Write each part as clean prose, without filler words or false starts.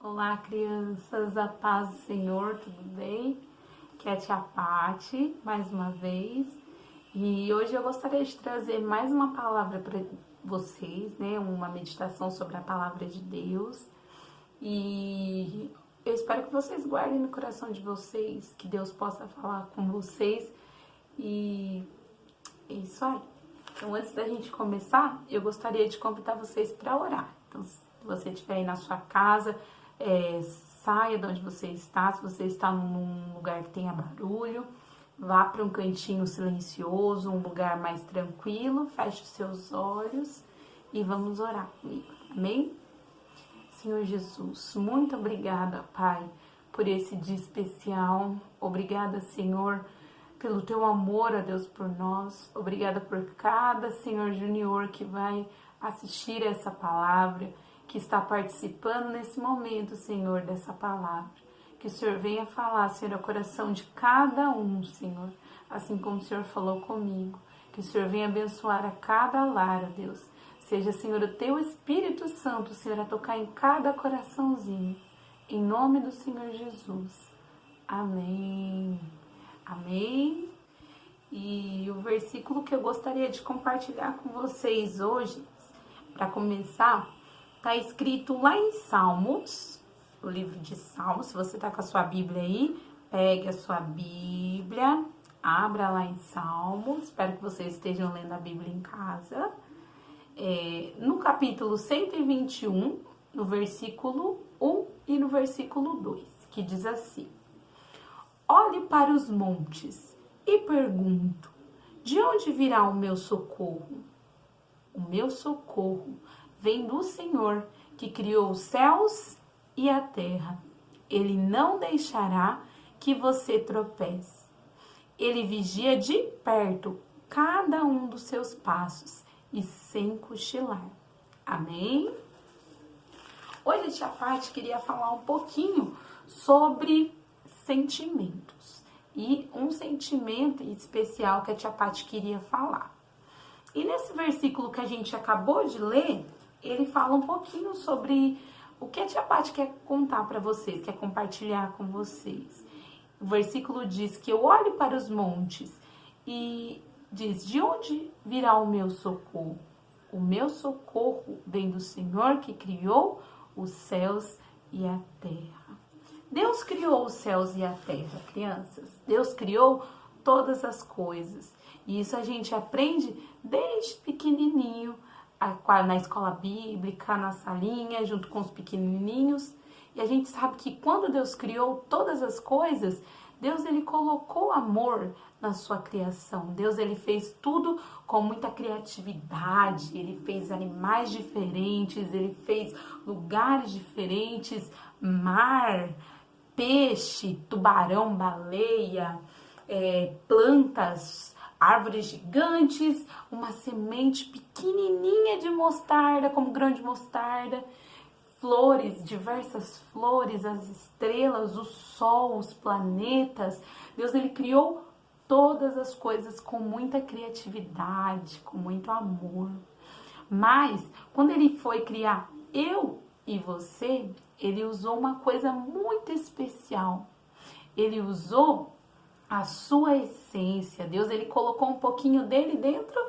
Olá, crianças, a paz do Senhor, tudo bem? Que é a tia Pati, mais uma vez. E hoje eu gostaria de trazer mais uma palavra para vocês, né? Uma meditação sobre a palavra de Deus. E eu espero que vocês guardem no coração de vocês, que Deus possa falar com vocês. E é isso aí. Então, antes da gente começar, eu gostaria de convidar vocês para orar. Então, se você estiver aí na sua casa, saia de onde você está. Se você está num lugar que tenha barulho, vá para um cantinho silencioso, um lugar mais tranquilo, feche os seus olhos e vamos orar comigo. Amém? Senhor Jesus, muito obrigada, Pai, por esse dia especial. Obrigada, Senhor, pelo teu amor, a Deus, por nós. Obrigada por cada Senhor Júnior que vai assistir essa palavra, que está participando nesse momento, Senhor, dessa palavra. Que o Senhor venha falar, Senhor, ao coração de cada um, Senhor, assim como o Senhor falou comigo. Que o Senhor venha abençoar a cada lar, ó Deus. Seja, Senhor, o teu Espírito Santo, Senhor, a tocar em cada coraçãozinho. Em nome do Senhor Jesus. Amém. Amém. E o versículo que eu gostaria de compartilhar com vocês hoje, para começar, está escrito lá em Salmos, o livro de Salmos. Se você está com a sua Bíblia aí, pegue a sua Bíblia, abra lá em Salmos. Espero que vocês estejam lendo a Bíblia em casa. No capítulo 121, no versículo 1 e no versículo 2, que diz assim: Olhe para os montes e pergunto, de onde virá o meu socorro? O meu socorro vem do Senhor, que criou os céus e a terra. Ele não deixará que você tropece. Ele vigia de perto cada um dos seus passos e sem cochilar. Amém? Hoje a tia Pati queria falar um pouquinho sobre sentimentos. E um sentimento especial que a tia Pati queria falar. E nesse versículo que a gente acabou de ler, ele fala um pouquinho sobre o que a tia Pati quer contar para vocês, quer compartilhar com vocês. O versículo diz que eu olho para os montes e diz, de onde virá o meu socorro? O meu socorro vem do Senhor que criou os céus e a terra. Deus criou os céus e a terra, crianças. Deus criou todas as coisas. E isso a gente aprende desde pequenininho, na escola bíblica, na salinha, junto com os pequenininhos. E a gente sabe que quando Deus criou todas as coisas, Deus, ele colocou amor na sua criação. Deus, ele fez tudo com muita criatividade. Ele fez animais diferentes, ele fez lugares diferentes, mar, peixe, tubarão, baleia, plantas, árvores gigantes, uma semente pequenininha de mostarda, como grão de mostarda, flores, diversas flores, as estrelas, o sol, os planetas. Deus, ele criou todas as coisas com muita criatividade, com muito amor. Mas, quando ele foi criar eu e você, ele usou uma coisa muito especial. Ele usou a sua essência. Deus, ele colocou um pouquinho dele dentro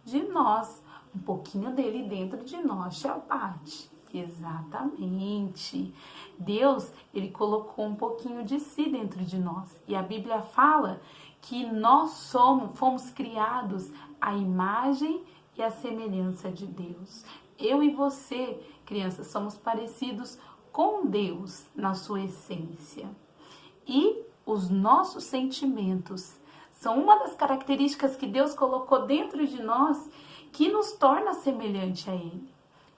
de nós. Um pouquinho dele dentro de nós, tia Pati. Exatamente. Deus, ele colocou um pouquinho de si dentro de nós. E a Bíblia fala que nós fomos criados à imagem e à semelhança de Deus. Eu e você, crianças, somos parecidos com Deus na sua essência. E os nossos sentimentos são uma das características que Deus colocou dentro de nós que nos torna semelhante a Ele.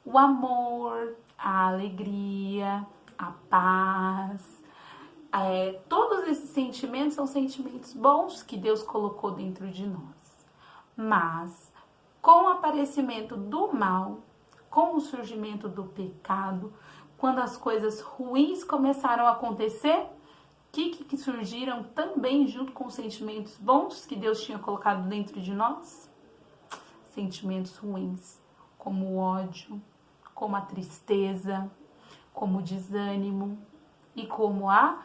O amor, a alegria, a paz, todos esses sentimentos são sentimentos bons que Deus colocou dentro de nós. Mas, com o aparecimento do mal, com o surgimento do pecado, quando as coisas ruins começaram a acontecer, que surgiram também junto com os sentimentos bons que Deus tinha colocado dentro de nós? Sentimentos ruins, como o ódio, como a tristeza, como o desânimo e como a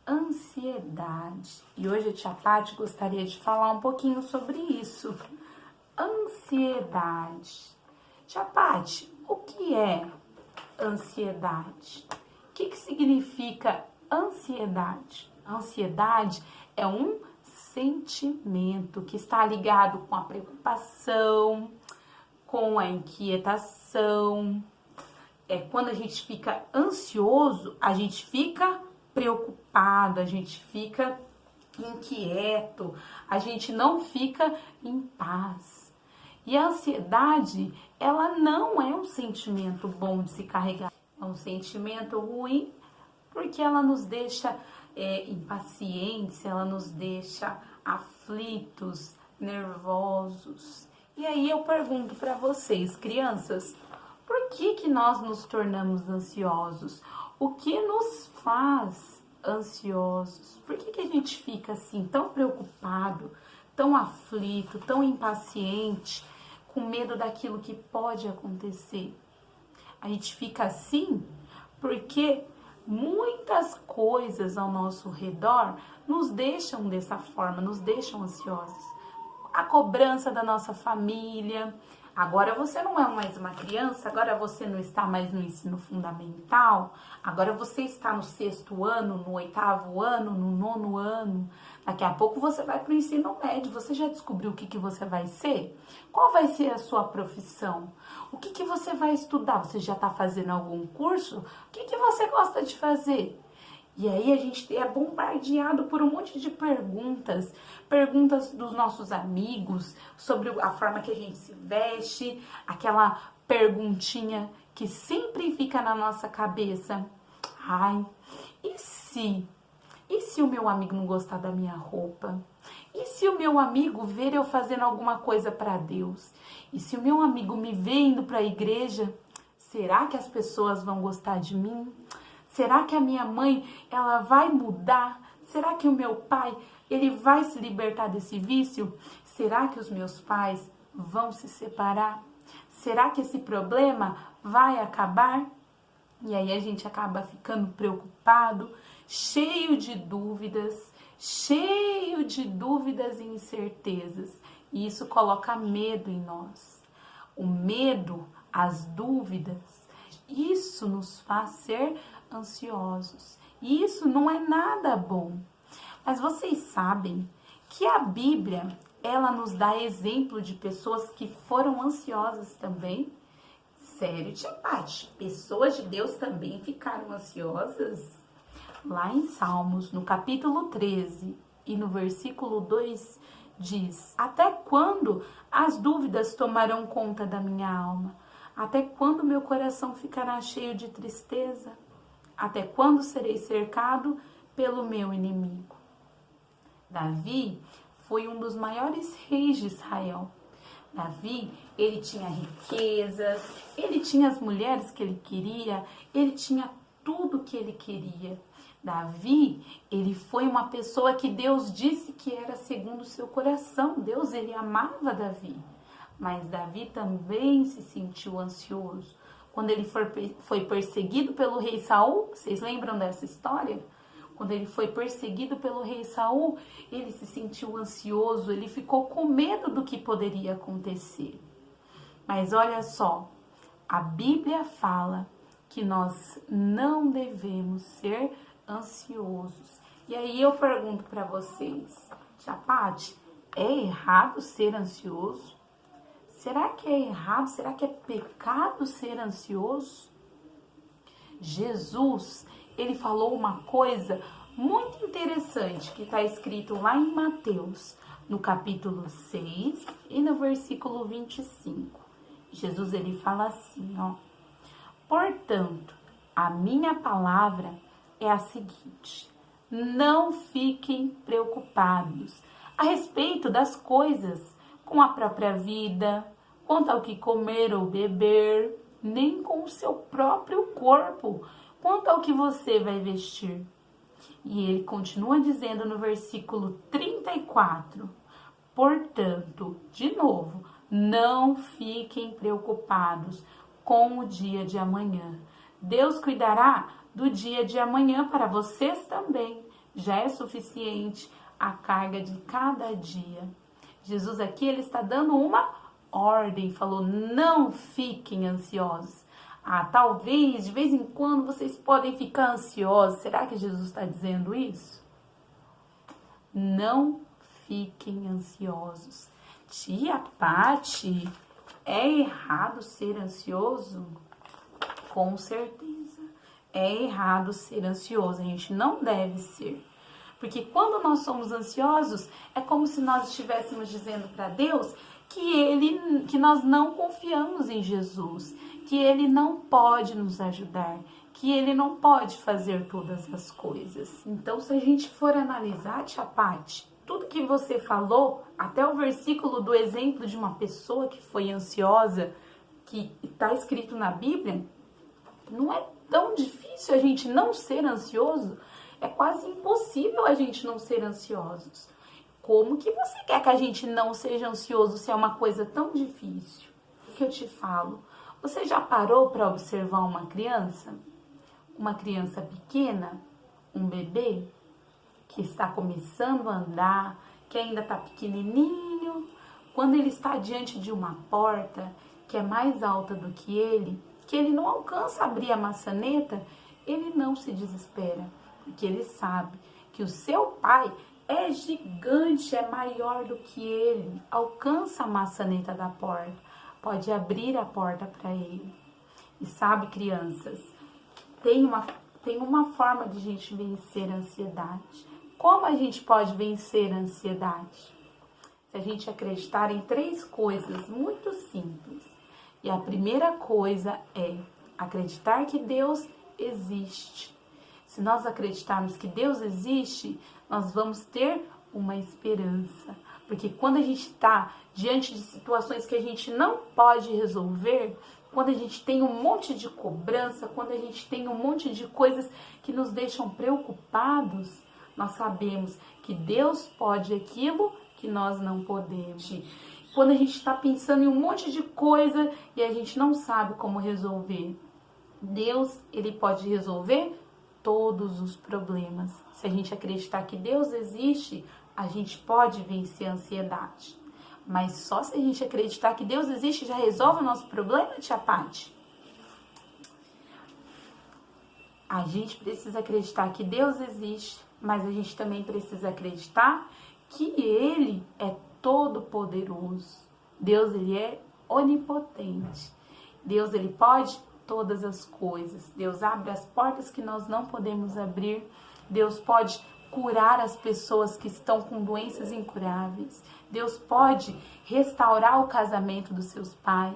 ansiedade. E hoje a tia Paty gostaria de falar um pouquinho sobre isso. Ansiedade. Tia Paty, o que é ansiedade? O que significa ansiedade? Ansiedade é um sentimento que está ligado com a preocupação, com a inquietação. Quando a gente fica ansioso, a gente fica preocupado, a gente fica inquieto, a gente não fica em paz. E a ansiedade, ela não é um sentimento bom de se carregar, é um sentimento ruim, porque ela nos deixa impacientes, ela nos deixa aflitos, nervosos. E aí eu pergunto para vocês, crianças, por que nós nos tornamos ansiosos? O que nos faz ansiosos? Por que a gente fica assim tão preocupado, tão aflito, tão impaciente, com medo daquilo que pode acontecer? A gente fica assim porque muitas coisas ao nosso redor nos deixam dessa forma, nos deixam ansiosos. A cobrança da nossa família. Agora você não é mais uma criança, agora você não está mais no ensino fundamental, agora você está no 6º ano, no 8º ano, no 9º ano. Daqui a pouco você vai para o ensino médio. Você já descobriu o que você vai ser? Qual vai ser a sua profissão? O que você vai estudar? Você já está fazendo algum curso? O que você gosta de fazer? E aí a gente é bombardeado por um monte de perguntas. Perguntas dos nossos amigos sobre a forma que a gente se veste. Aquela perguntinha que sempre fica na nossa cabeça. Ai, e se o meu amigo não gostar da minha roupa? E se o meu amigo ver eu fazendo alguma coisa para Deus? E se o meu amigo me ver indo para a igreja? Será que as pessoas vão gostar de mim? Será que a minha mãe, ela vai mudar? Será que o meu pai, ele vai se libertar desse vício? Será que os meus pais vão se separar? Será que esse problema vai acabar? E aí a gente acaba ficando preocupado, cheio de dúvidas e incertezas. E isso coloca medo em nós. O medo, as dúvidas, isso nos faz ser ansiosos. E isso não é nada bom. Mas vocês sabem que a Bíblia, ela nos dá exemplo de pessoas que foram ansiosas também? Sério, tia Paty, pessoas de Deus também ficaram ansiosas? Lá em Salmos, no capítulo 13 e no versículo 2, diz: até quando as dúvidas tomarão conta da minha alma? Até quando meu coração ficará cheio de tristeza? Até quando serei cercado pelo meu inimigo? Davi foi um dos maiores reis de Israel. Davi, ele tinha riquezas, ele tinha as mulheres que ele queria, ele tinha tudo que ele queria. Davi, ele foi uma pessoa que Deus disse que era segundo o seu coração. Deus, ele amava Davi. Mas Davi também se sentiu ansioso. Quando ele foi perseguido pelo rei Saul, vocês lembram dessa história? Quando ele foi perseguido pelo rei Saul, ele se sentiu ansioso, ele ficou com medo do que poderia acontecer. Mas olha só, a Bíblia fala que nós não devemos ser ansiosos. E aí eu pergunto para vocês, tia Paty, é errado ser ansioso? Será que é errado? Será que é pecado ser ansioso? Jesus, ele falou uma coisa muito interessante que está escrito lá em Mateus, no capítulo 6 e no versículo 25. Jesus, ele fala assim, ó: portanto, a minha palavra é a seguinte: não fiquem preocupados a respeito das coisas com a própria vida, quanto ao que comer ou beber, nem com o seu próprio corpo, quanto ao que você vai vestir. E ele continua dizendo no versículo 34, portanto, de novo, não fiquem preocupados com o dia de amanhã. Deus cuidará do dia de amanhã para vocês também. Já é suficiente a carga de cada dia. Jesus aqui, ele está dando uma ordem, falou, não fiquem ansiosos. Talvez, de vez em quando, vocês podem ficar ansiosos. Será que Jesus está dizendo isso? Não fiquem ansiosos. Tia Pati, é errado ser ansioso? Com certeza. É errado ser ansioso. A gente não deve ser. Porque quando nós somos ansiosos, é como se nós estivéssemos dizendo para Deus que nós não confiamos em Jesus, que Ele não pode nos ajudar, que Ele não pode fazer todas as coisas. Então, se a gente for analisar, tia Pati, tudo que você falou, até o versículo do exemplo de uma pessoa que foi ansiosa, que está escrito na Bíblia, não é tão difícil a gente não ser ansioso, é quase impossível a gente não ser ansiosos. Como que você quer que a gente não seja ansioso se é uma coisa tão difícil? O que eu te falo? Você já parou para observar uma criança? Uma criança pequena, um bebê, que está começando a andar, que ainda está pequenininho, quando ele está diante de uma porta que é mais alta do que ele não alcança abrir a maçaneta, ele não se desespera, porque ele sabe que o seu pai é gigante, é maior do que ele, alcança a maçaneta da porta, pode abrir a porta para ele. E sabe, crianças, tem uma forma de a gente vencer a ansiedade. Como a gente pode vencer a ansiedade? Se a gente acreditar em 3 coisas muito simples. E a primeira coisa é acreditar que Deus existe. Se nós acreditarmos que Deus existe, nós vamos ter uma esperança. Porque quando a gente está diante de situações que a gente não pode resolver, quando a gente tem um monte de cobrança, quando a gente tem um monte de coisas que nos deixam preocupados, nós sabemos que Deus pode aquilo que nós não podemos. Quando a gente está pensando em um monte de coisa e a gente não sabe como resolver, Deus, ele pode resolver todos os problemas. Se a gente acreditar que Deus existe, a gente pode vencer a ansiedade. Mas só se a gente acreditar que Deus existe já resolve o nosso problema, tia Pati? A gente precisa acreditar que Deus existe, mas a gente também precisa acreditar que Ele é todo-poderoso. Deus, ele é onipotente. Deus, ele pode todas as coisas. Deus abre as portas que nós não podemos abrir. Deus pode curar as pessoas que estão com doenças incuráveis. Deus pode restaurar o casamento dos seus pais.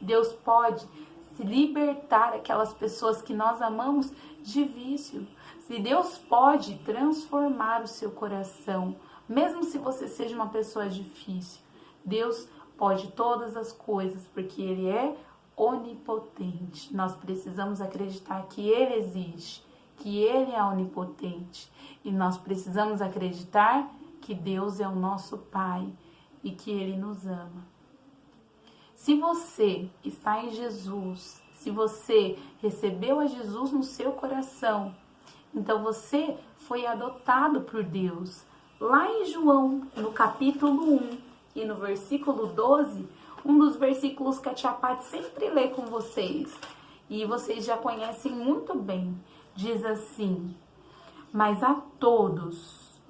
Deus pode se libertar aquelas pessoas que nós amamos de vício. Se Deus pode transformar o seu coração, mesmo se você seja uma pessoa difícil, Deus pode todas as coisas, porque Ele é onipotente. Nós precisamos acreditar que Ele existe, que Ele é onipotente. E nós precisamos acreditar que Deus é o nosso Pai e que Ele nos ama. Se você está em Jesus, se você recebeu a Jesus no seu coração, então você foi adotado por Deus. Lá em João, no capítulo 1 e no versículo 12, um dos versículos que a tia Pati sempre lê com vocês, e vocês já conhecem muito bem, diz assim: mas a todos,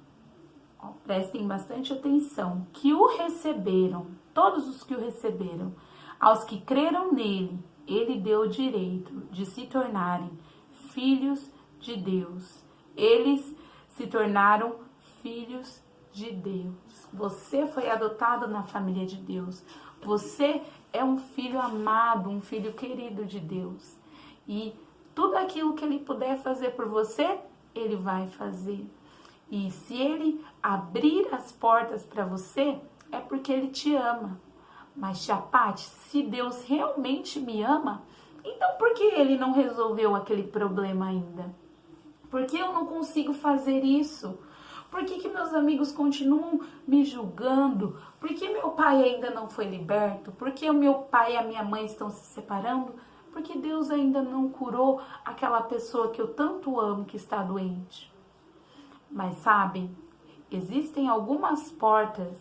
prestem bastante atenção, que o receberam, todos os que o receberam, aos que creram nele, ele deu o direito de se tornarem filhos de Deus. Eles se tornaram filhos de Deus. Você foi adotado na família de Deus. Você é um filho amado, um filho querido de Deus. E tudo aquilo que Ele puder fazer por você, Ele vai fazer. E se Ele abrir as portas para você, é porque Ele te ama. Mas, tia Pati, se Deus realmente me ama, então por que Ele não resolveu aquele problema ainda? Por que eu não consigo fazer isso? Por que meus amigos continuam me julgando? Por que meu pai ainda não foi liberto? Por que o meu pai e a minha mãe estão se separando? Porque Deus ainda não curou aquela pessoa que eu tanto amo que está doente. Mas sabe, existem algumas portas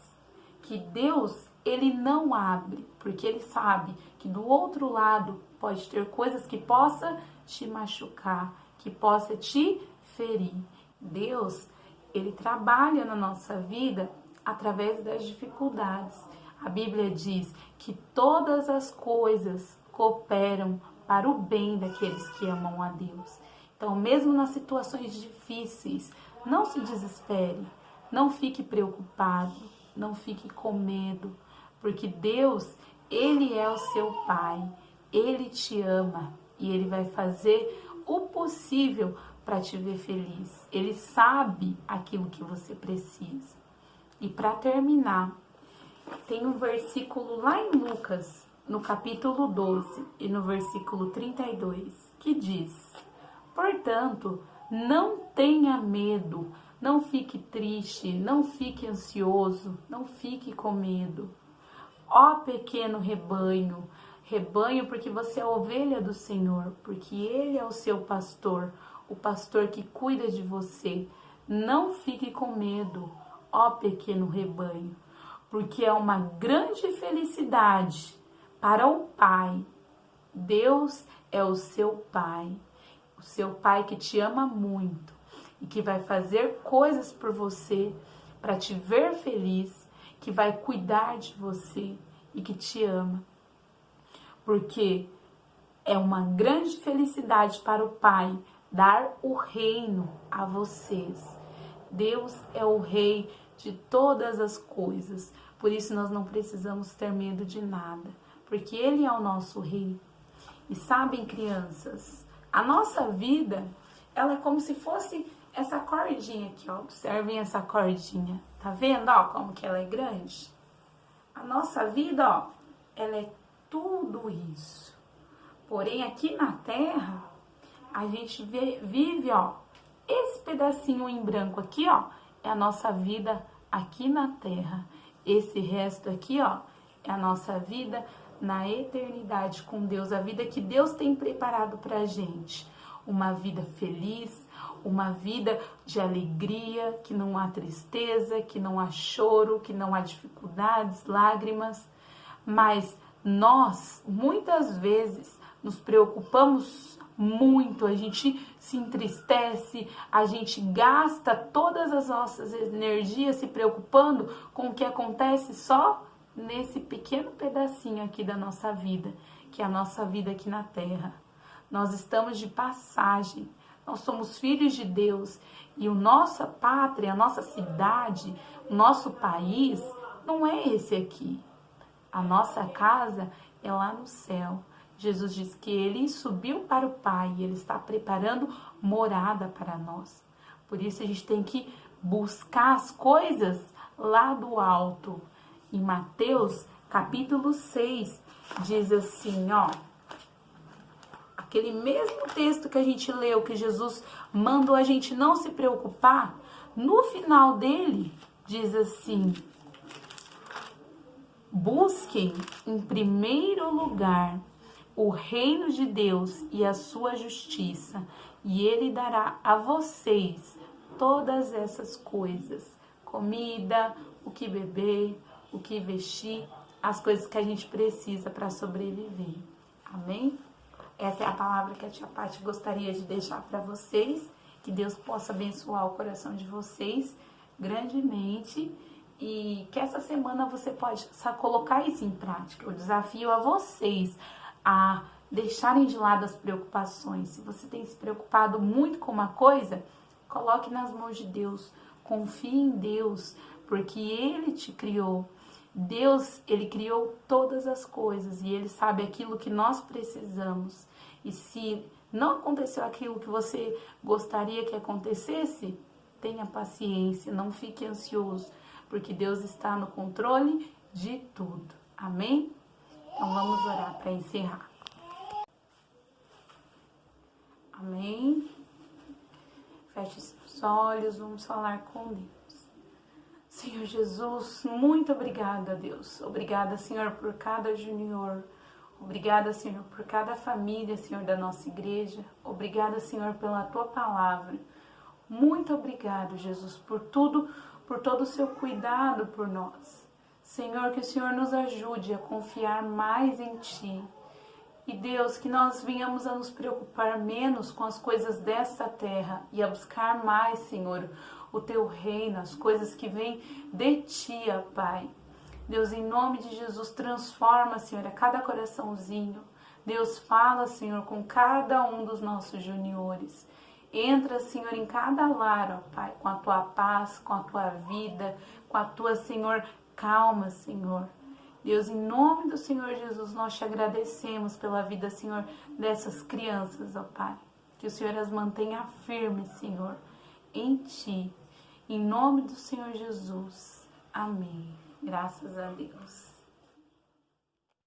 que Deus, ele não abre, porque ele sabe que do outro lado pode ter coisas que possa te machucar, que possa te ferir. Deus, ele trabalha na nossa vida através das dificuldades. A Bíblia diz que todas as coisas cooperam para o bem daqueles que amam a Deus. Então, mesmo nas situações difíceis, não se desespere, não fique preocupado, não fique com medo, porque Deus, ele é o seu Pai, ele te ama e ele vai fazer o possível para te ver feliz. Ele sabe aquilo que você precisa. E para terminar, tem um versículo lá em Lucas, no capítulo 12 e no versículo 32, que diz: portanto, não tenha medo, não fique triste, não fique ansioso, não fique com medo. Ó pequeno rebanho, rebanho porque você é a ovelha do Senhor, porque Ele é o seu pastor, o pastor que cuida de você. Não fique com medo, ó pequeno rebanho, porque é uma grande felicidade para o Pai. Deus é o seu Pai, o seu Pai que te ama muito e que vai fazer coisas por você para te ver feliz, que vai cuidar de você e que te ama. Porque é uma grande felicidade para o Pai dar o reino a vocês. Deus é o Rei de todas as coisas, por isso nós não precisamos ter medo de nada, porque Ele é o nosso Rei. E sabem, crianças, a nossa vida, ela é como se fosse essa cordinha aqui, ó. Observem essa cordinha, tá vendo, ó, como que ela é grande? A nossa vida, ó, ela é tudo isso. Porém, aqui na Terra, a gente vive, ó, esse pedacinho em branco aqui, ó, é a nossa vida aqui na Terra. Esse resto aqui, ó, é a nossa vida na eternidade com Deus, a vida que Deus tem preparado pra gente. Uma vida feliz, uma vida de alegria, que não há tristeza, que não há choro, que não há dificuldades, lágrimas. Mas nós, muitas vezes, nos preocupamos muito, a gente se entristece, a gente gasta todas as nossas energias se preocupando com o que acontece só nesse pequeno pedacinho aqui da nossa vida, que é a nossa vida aqui na Terra. Nós estamos de passagem, nós somos filhos de Deus e a nossa pátria, a nossa cidade, o nosso país não é esse aqui. A nossa casa é lá no céu. Jesus diz que Ele subiu para o Pai e Ele está preparando morada para nós. Por isso a gente tem que buscar as coisas lá do alto. Em Mateus, capítulo 6, diz assim, ó, aquele mesmo texto que a gente leu, que Jesus mandou a gente não se preocupar, no final dele, diz assim: busquem em primeiro lugar o reino de Deus e a sua justiça, e Ele dará a vocês todas essas coisas, comida, o que beber, o que vestir, as coisas que a gente precisa para sobreviver. Amém? Essa é a palavra que a tia Paty gostaria de deixar para vocês, que Deus possa abençoar o coração de vocês grandemente e que essa semana você possa colocar isso em prática. Eu desafio a vocês a deixarem de lado as preocupações. Se você tem se preocupado muito com uma coisa, coloque nas mãos de Deus, confie em Deus, porque Ele te criou. Deus, Ele criou todas as coisas e Ele sabe aquilo que nós precisamos. E se não aconteceu aquilo que você gostaria que acontecesse, tenha paciência, não fique ansioso, porque Deus está no controle de tudo. Amém? Então vamos orar para encerrar. Amém? Feche seus olhos, vamos falar com Deus. Senhor Jesus, muito obrigada, Deus. Obrigada, Senhor, por cada junior. Obrigada, Senhor, por cada família, Senhor, da nossa igreja. Obrigada, Senhor, pela Tua palavra. Muito obrigado, Jesus, por tudo, por todo o Seu cuidado por nós. Senhor, que o Senhor nos ajude a confiar mais em Ti. E Deus, que nós venhamos a nos preocupar menos com as coisas desta terra e a buscar mais, Senhor, o Teu reino, as coisas que vêm de Ti, ó Pai. Deus, em nome de Jesus, transforma, Senhor, a cada coraçãozinho. Deus, fala, Senhor, com cada um dos nossos juniores. Entra, Senhor, em cada lar, ó Pai, com a Tua paz, com a Tua vida, com a Tua, Senhor, calma, Senhor. Deus, em nome do Senhor Jesus, nós te agradecemos pela vida, Senhor, dessas crianças, ó Pai. Que o Senhor as mantenha firmes, Senhor, em Ti. Em nome do Senhor Jesus. Amém. Graças a Deus.